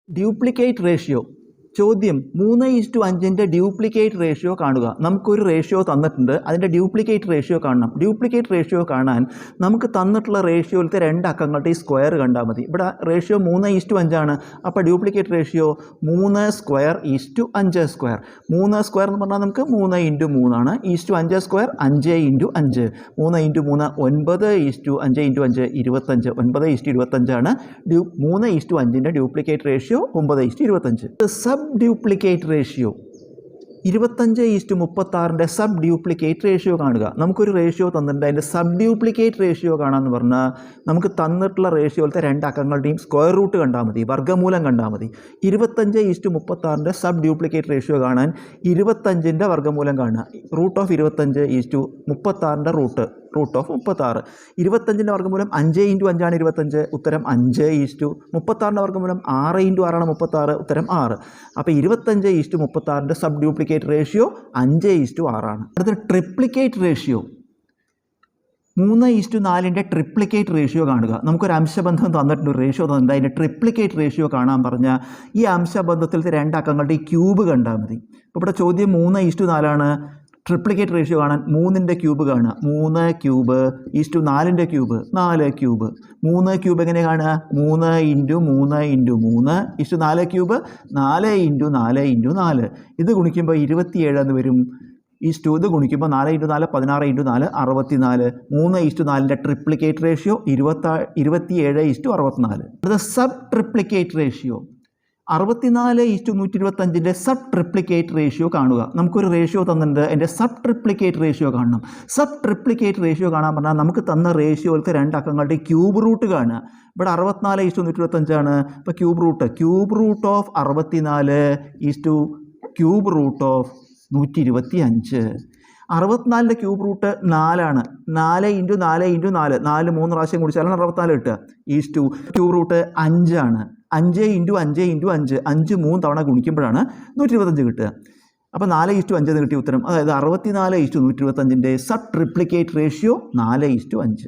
Duplicate ratio. ചോദ്യം 3:5 duplicate ratio കാണുക. നമുക്കൊരു റേഷ്യോ തന്നിട്ടുണ്ട്, അതിൻ്റെ ഡ്യൂപ്ലിക്കേറ്റ് റേഷ്യോ കാണണം. ഡ്യൂപ്ലിക്കേറ്റ് റേഷ്യോ കാണാൻ നമുക്ക് തന്നിട്ടുള്ള റേഷ്യോയിലത്തെ രണ്ട് അക്കങ്ങളുടെ സ്ക്വയർ കണ്ടാൽ മതി. ഇവിടെ റേഷ്യോ 3:5 അപ്പോൾ ഡ്യൂപ്ലിക്കേറ്റ് റേഷ്യോ 3² 5². 3² എന്ന് പറഞ്ഞാൽ നമുക്ക് 3 × 3 5², 5 × 5. 3 × 3 9 5 × 5 25. 9:25 3:5 duplicate ratio 9:25. Sub duplicate ratio 25:36 sub duplicate ratio കാണുക. നമുക്കൊരു റേഷ്യോ തന്നിട്ടുണ്ട്, അതിൻ്റെ സബ് ഡ്യൂപ്ലിക്കേറ്റ് റേഷ്യോ കാണാമെന്ന് പറഞ്ഞാൽ നമുക്ക് തന്നിട്ടുള്ള റേഷ്യോയിലത്തെ രണ്ട് അക്കങ്ങളുടെയും സ്ക്വയർ റൂട്ട് കണ്ടാൽ മതി, വർഗ്ഗമൂലം കണ്ടാൽ മതി. 25:36 സബ് ഡ്യൂപ്ലിക്കേറ്റ് റേഷ്യോ കാണാൻ 25ൻ്റെ വർഗ്ഗമൂലം കാണുക. √36 √36. 25ൻ്റെ വർഗ്ഗമൂലം 5 × 5 25, ഉത്തരം 5. 36ൻ്റെ വർഗ്ഗമൂലം 6 × 6 36, ഉത്തരം 6. അപ്പോൾ 25:36 സബ് ഡ്യൂപ്ലിക്കേറ്റ് റേഷ്യോ 5:6. അടുത്ത ട്രിപ്ലിക്കേറ്റ് റേഷ്യോ 3:4 ട്രിപ്ലിക്കേറ്റ് റേഷ്യോ കാണുക. നമുക്കൊരു അംശബന്ധം തന്നിട്ടുണ്ട്, റേഷ്യോ തന്നിട്ടുണ്ട്, അതിൻ്റെ ട്രിപ്ലിക്കേറ്റ് റേഷ്യോ കാണാൻ പറഞ്ഞാൽ ഈ അംശബന്ധത്തിലത്തെ രണ്ട് അക്കങ്ങളുടെ ക്യൂബ് കണ്ടാൽ മതി. അപ്പോൾ ഇവിടെ ചോദ്യം 3:4. ട്രിപ്ലിക്കേറ്റ് റേഷ്യോ കാണാൻ 3ൻ്റെ ക്യൂബ് കാണുക. 3 ക്യൂബ് 4ൻ്റെ ക്യൂബ് 4 ക്യൂബ്. 3 ക്യൂബ് എങ്ങനെ കാണുക? 3 × 3 × 3 4 ക്യൂബ് 4 × 4 × 4. ഇത് ഗുണിക്കുമ്പോൾ 27 എന്ന് വരും. ഇത് ഗുണിക്കുമ്പോൾ 4 × 4 16 × 4 64. 3:4 ട്രിപ്ലിക്കേറ്റ് റേഷ്യോ 27:64. അടുത്ത sub triplicate ratio 64:125 sub triplicate ratio കാണുക. നമുക്കൊരു റേഷ്യോ തന്നിട്ടുണ്ട്, അതിൻ്റെ സബ് ട്രിപ്ലിക്കേറ്റ് റേഷ്യോ കാണണം. സബ് ട്രിപ്ലിക്കേറ്റ് റേഷ്യോ കാണാൻ പറഞ്ഞാൽ നമുക്ക് തന്ന റേഷ്യോയിലത്തെ രണ്ട് അക്കങ്ങളുടെ ക്യൂബ് റൂട്ട് കാണുക. ഇവിടെ 64:125. ഇപ്പോൾ cube root of 64 cube root of 125. 64ൻ്റെ ക്യൂബ് റൂട്ട് 4 4 × 4 × 4 4 3 പ്രാവശ്യം കുടിച്ചാലാണ് 64 കിട്ടുക. ക്യൂബ് റൂട്ട് 5 5 × 5 × 5 5 3 തവണ ഗുണിക്കുമ്പോഴാണ് 125 കിട്ടുക. അപ്പോൾ 4:5 എന്ന് കിട്ടിയ ഉത്തരം. അതായത് 64:125 സബ് ട്രിപ്ലിക്കേറ്റ് റേഷ്യോ 4:5.